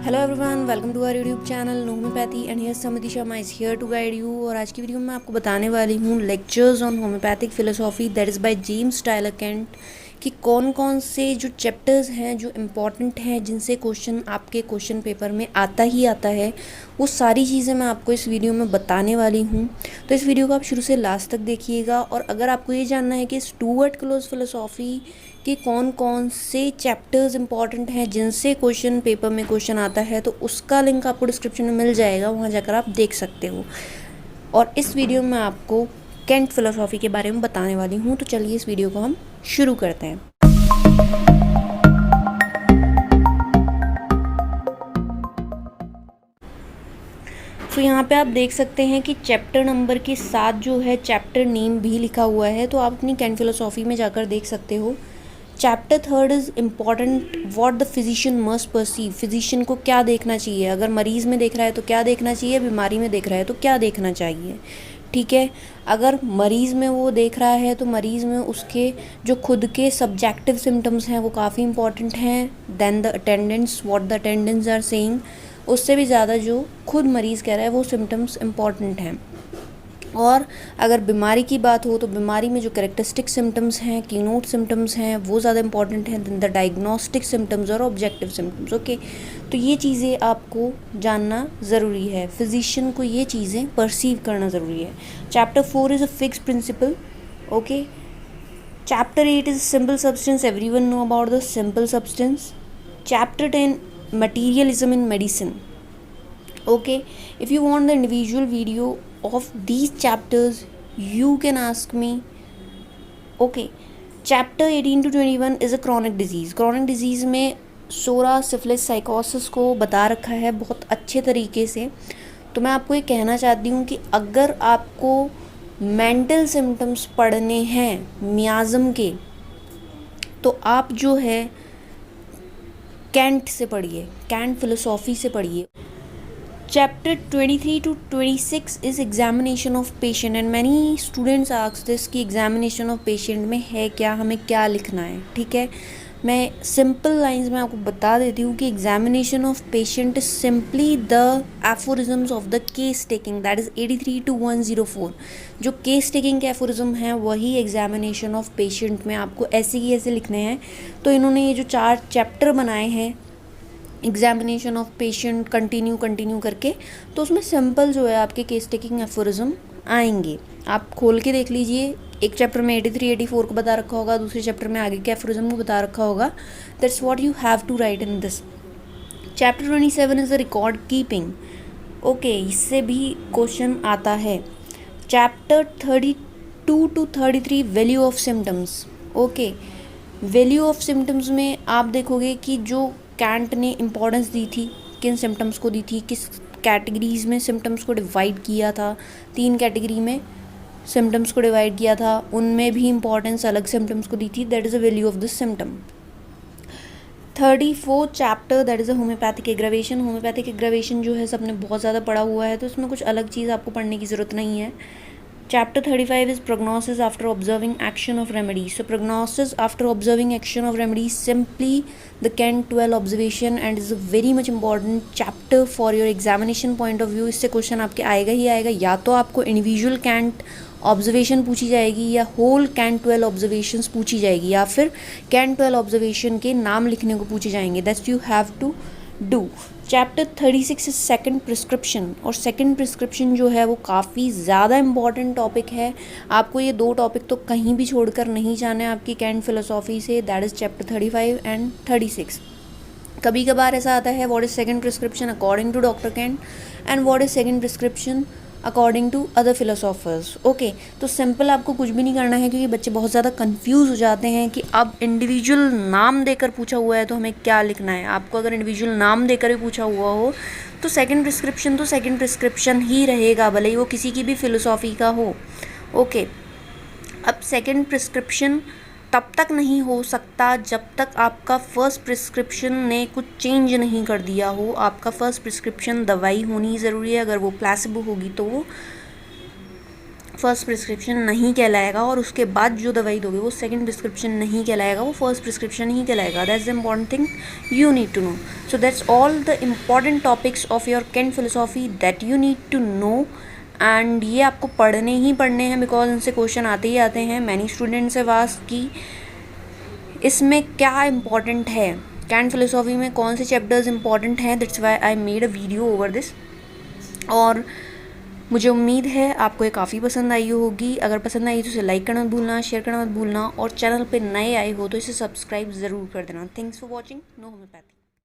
Hello everyone, welcome to our YouTube channel homeopathy and here Samriddhi Sharma is here to guide you. और आज की video में आपको बताने वाली हूँ lectures on homeopathic philosophy that is by James Tyler Kent कि कौन कौन से जो चैप्टर्स हैं जो इम्पॉर्टेंट हैं जिनसे क्वेश्चन आपके क्वेश्चन पेपर में आता ही आता है, वो सारी चीज़ें मैं आपको इस वीडियो में बताने वाली हूँ। तो इस वीडियो को आप शुरू से लास्ट तक देखिएगा। और अगर आपको ये जानना है कि स्टुअर्ट क्लोज फिलोसॉफी कि कौन कौन से चैप्टर्स इंपॉर्टेंट हैं जिनसे क्वेश्चन पेपर में क्वेश्चन आता है, तो उसका लिंक आपको डिस्क्रिप्शन में मिल जाएगा, वहाँ जाकर आप देख सकते हो। और इस वीडियो में आपको केंट फिलोसॉफी के बारे में बताने वाली हूँ। तो चलिए इस वीडियो को हम शुरू करते हैं। तो यहाँ पे आप देख सकते हैं कि चैप्टर नंबर के साथ जो है चैप्टर नेम भी लिखा हुआ है, तो आप अपनी केंट फिलोसॉफी में जाकर देख सकते हो। Chapter third is important what the physician must perceive. Physician को क्या देखना चाहिए, अगर मरीज़ में देख रहा है तो क्या देखना चाहिए, बीमारी में देख रहा है तो क्या देखना चाहिए। ठीक है, अगर मरीज़ में वो देख रहा है तो मरीज़ में उसके जो खुद के सब्जेक्टिव सिम्टम्स हैं वो काफ़ी इंपॉर्टेंट हैं। Then the attendants, what the attendants are saying, उससे भी ज़्यादा जो खुद मरीज़ कह रहा है वो सिम्टम्स इम्पॉर्टेंट हैं। और अगर बीमारी की बात हो तो बीमारी में जो कैरेक्टरिस्टिक सिम्टम्स हैं, कीनोट सिम्टम्स हैं, वो ज़्यादा इंपॉर्टेंट हैं दैन द डायग्नोस्टिक सिम्टम्स और ऑब्जेक्टिव सिम्टम्स। ओके, तो ये चीज़ें आपको जानना ज़रूरी है, फिजिशियन को ये चीज़ें परसीव करना ज़रूरी है। Chapter 4 is a fix principle. Okay, chapter 8 is simple substance, everyone know about the simple substance. Chapter 10 materialism in medicine. Okay, if you want the individual video of these chapters you can ask me. Okay, chapter 18 to 21 is a chronic disease. chronic disease में सोरा, syphilis, साइकोसिस को बता रखा है बहुत अच्छे तरीके से। तो मैं आपको ये कहना चाहती हूँ कि अगर आपको मेंटल सिम्टम्स पढ़ने हैं मियाज़म के, तो आप जो है कैंट से पढ़िए, कैंट फिलोसॉफी से पढ़िए। Chapter 23 to 26 is examination of patient and many students ask this कि एग्जामिनेशन ऑफ पेशेंट में है क्या, हमें क्या लिखना है। ठीक है, मैं सिंपल लाइंस में आपको बता देती हूँ कि examination of patient is simply the aphorisms of the case taking that is 83 to 104। जो केस टेकिंग के एफोरिज्म हैं वही एग्जामिनेशन ऑफ पेशेंट में आपको ऐसे ही ऐसे लिखने हैं। तो इन्होंने ये जो 4 चैप्टर बनाए हैं एग्जामिनेशन ऑफ पेशेंट कंटिन्यू करके, तो उसमें सिंपल जो है आपके केस टेकिंग एफोरिज्म आएंगे। आप खोल के देख लीजिए, एक चैप्टर में 83 84 को बता रखा होगा, दूसरे चैप्टर में आगे के एफोरिज्म को बता रखा होगा। That's what you have to write in this. Chapter 27 is the record keeping. Okay, इससे भी क्वेश्चन आता है। Chapter 32 to 33 value of symptoms. Okay, value of symptoms में आप देखोगे कि जो कैंट ने इम्पोर्टेंस दी थी, किन सिम्टम्स को दी थी, किस कैटेगरीज़ में सिम्टम्स को डिवाइड किया था, 3 कैटेगरी में सिम्टम्स को डिवाइड किया था, उनमें भी इम्पोर्टेंस अलग सिम्टम्स को दी थी। That is a value of this symptom. 34 chapter that is a homeopathic aggravation. Homeopathic aggravation जो है सबने बहुत ज़्यादा पढ़ा हुआ है, तो इसमें कुछ अलग चीज़ आपको पढ़ने की ज़रूरत नहीं है। Chapter 35 is prognosis after observing action of remedies. So prognosis after observing action of remedies simply the Kent 12 observation and is a very much important chapter for your examination point of view. इससे question आपके आएगा ही आएगा, या तो आपको individual cantt observation पूछी जाएगी या होल कैंट 12 ऑब्जर्वेशंस पूछी जाएगी, या फिर कैंट 12 ऑब्जर्वेशन के नाम लिखने को पूछे जाएंगे। That's you have to do. Chapter 36 is second prescription, और सेकंड प्रिस्क्रिप्शन जो है वो काफ़ी ज़्यादा इंपॉर्टेंट टॉपिक है। आपको ये 2 टॉपिक तो कहीं भी छोड़कर नहीं जाना है आपकी कैंट फिलोसॉफी से। That is chapter 35 and 36। कभी कभार ऐसा आता है what is second prescription according to doctor Kent and what is second prescription according to other philosophers. Okay, तो सिंपल आपको कुछ भी नहीं करना है, क्योंकि बच्चे बहुत ज़्यादा कंफ्यूज हो जाते हैं कि अब इंडिविजुअल नाम देकर पूछा हुआ है तो हमें क्या लिखना है। आपको अगर इंडिविजुअल नाम देकर भी पूछा हुआ हो तो सेकंड प्रिस्क्रिप्शन ही रहेगा, भले ही वो किसी की भी फिलोसॉफी का हो। ओके, अब सेकंड प्रिस्क्रिप्शन तब तक नहीं हो सकता जब तक आपका फर्स्ट प्रिस्क्रिप्शन ने कुछ चेंज नहीं कर दिया हो। आपका फर्स्ट प्रिस्क्रिप्शन दवाई होनी ज़रूरी है, अगर वो प्लेसिबो होगी तो वो फर्स्ट प्रिस्क्रिप्शन नहीं कहलाएगा, और उसके बाद जो दवाई दोगे वो सेकंड प्रिस्क्रिप्शन नहीं कहलाएगा, वो फर्स्ट प्रिस्क्रिप्शन ही कहलाएगा. That's the important thing you need to know. So that's all the important topics of your Kent philosophy that you need to know. And ये आपको पढ़ने ही पढ़ने हैं, बिकॉज इनसे क्वेश्चन आते ही आते हैं. मैनी स्टूडेंट्स से वास्ट की इसमें क्या इम्पॉर्टेंट है, कैन फिलोसॉफी में कौन से चैप्टर्स इंपॉर्टेंट हैं. That's why I made a video over this. और मुझे उम्मीद है आपको ये काफ़ी पसंद आई होगी. अगर पसंद आई तो इसे लाइक करना मत भूलना, शेयर करना मत भूलना, और चैनल पे नए आए हो तो इसे सब्सक्राइब ज़रूर कर देना. Thanks for watching know homeopathy.